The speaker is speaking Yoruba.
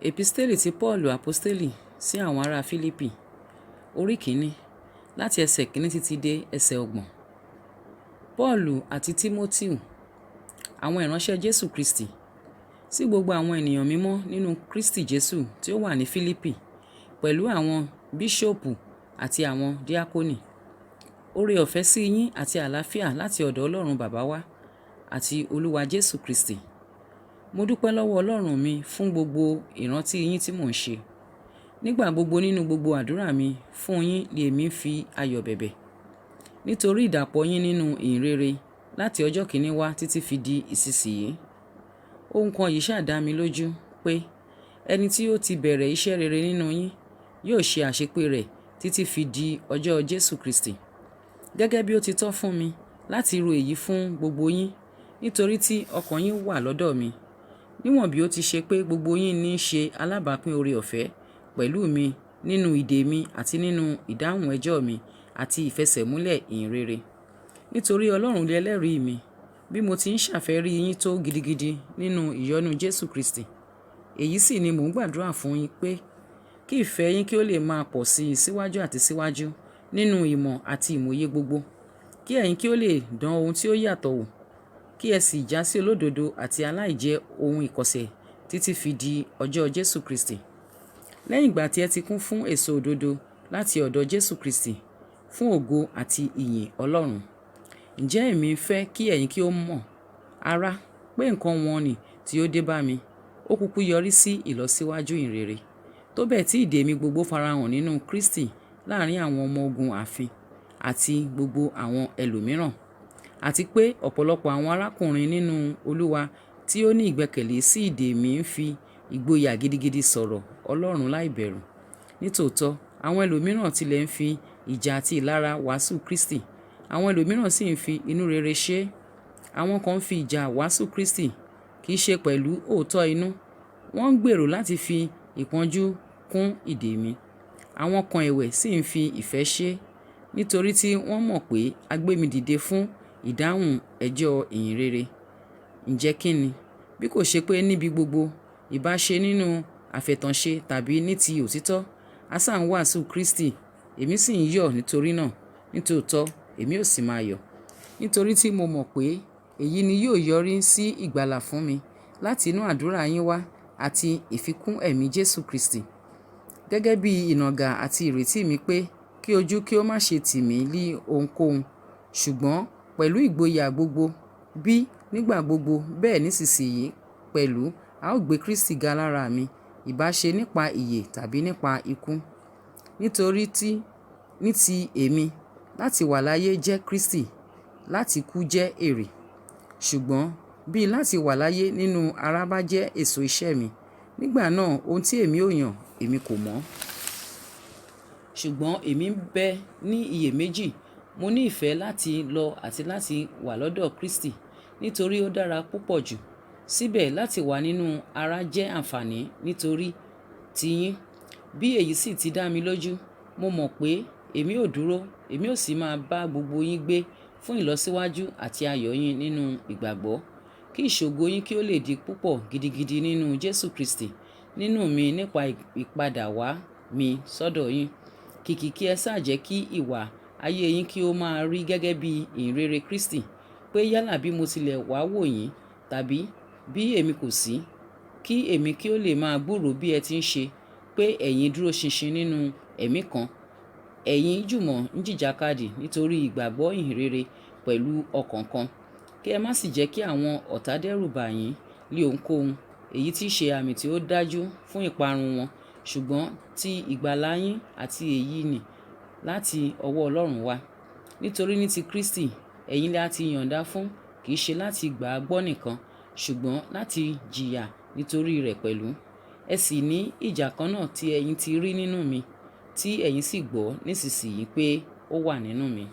Episteli ti Paulu Aposteli sí àwọn ará Fílípì, orí kìíní, láti ẹsẹ̀ kìíní títí dé ẹsẹ̀ 30. Paulu àti Tímótíù, àwọn ìránṣẹ́ Jésù Kristi, sí gbogbo àwọn ènìyàn mímọ́ nínú Kristi Jésù tí ó wà ní Fílípì, pẹ̀lú àwọn bíṣọ́ọ̀pù àti àwọn díákónì. Oore ọ̀fẹ́ sí yín àti àlàáfíà láti ọ̀dọ̀ Ọlọ́run Bàbá wa àti Olúwa Jésù Kristi. Mo dúpẹ́ lọ́wọ́ Ọlọ́run mi fún gbogbo ìrántí yín tí mò ń ṣe. Nígbà gbogbo nínú gbogbo àdúrà mi fún yín ni èmi ń fi ayọ̀ bẹ̀bẹ̀. Nítorí ìdàpọ̀ yín nínú ìhìnrere láti ọjọ́ kìíní wá títí fi di ìsinsìnyí. Ohun kan yìí ṣá dá mi lójú pé ẹni tí ó ti bẹ̀rẹ̀ iṣẹ́ rere nínú yín yóò ṣe àṣepé rẹ̀ títí fi di ọjọ́ Jésù Kristi. Gẹ́gẹ́ bí ó ti tọ́ fún mi láti ro èyí fún gbogbo yín, nítorí tí ọkàn yín wà lọ́dọ̀ mi. Níwọ̀n bí ó ti ṣe pé gbogbo yín ní í ṣe alábàápín oore ọ̀fẹ́ pẹ̀lú mi nínú ìdè mi àti nínú ìdáhùn ẹjọ́ mi àti ìfẹsẹ̀múlẹ̀ ìhìnrere. Nítorí Ọlọ́run lé ẹlẹ́rìí mi, bí mo ti ń ṣàfẹ́rí yín tó gidigidi nínú ìyọ́nú Jésù Kristi. Èyí sì ni mò ń gbàdúrà fún yín pé kí ìfẹ́ yín kí ó lè máa pọ̀ sí i síwájú àti síwájú nínú ìmọ̀ àti ìmòye gbogbo. Kí ẹ̀yin kí ó lè dán ohun tí ó yàtọ̀ wò, kí ẹ sì já sí olódodo àti aláìjẹ́ ohun ìkọ̀sẹ̀ títí fi di ọjọ́ Jésù Kristi. Lẹ́yìn ìgbà tí ẹ ti kún fún èso òdodo láti ọ̀dọ̀ Jésù Kristi, fún ògo àti ìyìn Ọlọ́run. Ǹjẹ́ èmi ń fẹ́ kí ẹ̀yin kí ó mọ̀, ará, pé nǹkan wọ̀n-ọn-nì tí ó dé bá mi, ó kúkú yọrí sí ìlọsíwájú ìhìnrere. Tó bẹ́ẹ̀ tí ìdè mi gbogbo farahàn nínú Kristi láàrin àwọn ọmọ ogun ààfin àti gbogbo àwọn ẹlòmíràn. Àti pé ọ̀pọ̀lọpọ̀ àwọn arákùnrin nínú Olúwa tí ó ní ìgbẹ́kẹ̀lé sí ìdè mi ń fi ìgboyà gidigidi sọ̀rọ̀ Ọlọ́run láìbẹ̀rù. Nítòótọ́, àwọn ẹlòmíràn tilẹ̀ ń fi ìjà àti ìlara wàásù Kristi. Àwọn ẹlòmíràn sì ń fi inú rere ṣe é. Àwọn kan ń fi ìjà wàásù Kristi, kì í ṣe pẹ̀lú òótọ́ inú. Wọ́n ń gbèrò láti fi ìpọ́njú kún ìdè mi. Àwọn kan ẹ̀wẹ̀ sì ń fi ìfẹ́ ṣe é, nítorí tí wọ́n mọ̀ pé a gbé mi dìde fún ìdáhùn ẹjọ́ ìhìnrere. Ǹjẹ́ kí ni? Bí kò ṣe pé níbi gbogbo, ìbá ṣe nínú àfẹ̀tànṣe tàbí ní ti òtítọ́, a sá ń wàásù Kristi, èmi sì ń yọ̀ nítorí náà. Nítòótọ́, èmi ò sì máa yọ̀. Nítorí tí mo mọ̀ pé èyí ni yóò yọrí sí ìgbàlà fún mi láti inú àdúrà yín wá àti ìfikún ẹ̀mí Jésù Kristi. Gẹ́gẹ́ bí ìnàgà àti ìrètí mi pé kí ojú kí ó má ṣe tì mí lí ohunkóhun, ṣùgbọ́n pẹ̀lú ìgboyà gbogbo, bí nígbà gbogbo bẹ́ẹ̀ nísinsìnyí pẹ̀lú a ó gbé Kristi ga lára mi, ìbá ṣe nípa ìyè tàbí nípa ikú. Nítorí tí ní ti èmi, láti wà láyé jẹ́ Kristi, láti kú jẹ́ èrè. Ṣùgbọ́n bí láti wà láyé nínú ara bá jẹ́ èso iṣẹ́ mi, nígbà náà ohun tí èmi ó yàn èmi kò mọ̀. Ṣùgbọ́n èmi ń bẹ ní iyèméjì, mo ní ìfẹ́ láti lọ àti láti wà lọ́dọ̀ Kristi, nítorí ó dára púpọ̀ jù. Síbẹ̀ láti wà nínú ara jẹ́ àǹfààní nítorí tiyín. Bí èyí sì ti dá mi lójú, mo mọ̀ pé èmi ò dúró, èmi ò sì máa bá gbogbo yín gbé fún ìlọsíwájú àti ayọ̀ yín nínú ìgbàgbọ́. Kí ìṣògo yín kí ó lè di púpọ̀ gidigidi nínú Jésù Kristi, nínú mi nípa ìpadà wá mi sọ́dọ̀ yín. Kìkì kí ẹ sá jẹ́ kí ìwà ayé yín kí ó máa rí gẹ́gẹ́ bí ìhìnrere Kristi, pé yálà bí mo tilẹ̀ wá wò yín tàbí bí èmi kò sí, kí èmi kí ó lè máa gbúròó bí ẹ ti ń ṣe, pé ẹ̀yin dúró ṣinṣin nínú ẹ̀mí kan. Ẹ̀yin jùmọ̀ ń jìjàkadì nítorí ìgbàgbọ́ ìhìnrere pẹ̀lú ọkàn kan. Kí ẹ má sì jẹ́ kí àwọn ọ̀tá dẹ́rù bà yín lé ohunkóhun, èyí tí í ṣe àmì tí ó dájú fún ìparun wọn, ṣùgbọ́n ti ìgbàlà yín àti èyí ni láti ọwọ́ Ọlọ́run wá. Nítorí ní ti Kristi, ẹ̀yin la ti yọ̀ǹda fún, kì í ṣe láti gbà á gbọ́ nìkan, ṣùgbọ́n láti jìyà nítorí rẹ̀ pẹ̀lú. Ẹ sì ní ìjà kan náà tí ẹ̀yin ti rí nínú mi, tí ẹ̀yin sì gbọ́ nísinsìnyí pé ó wà nínú mi.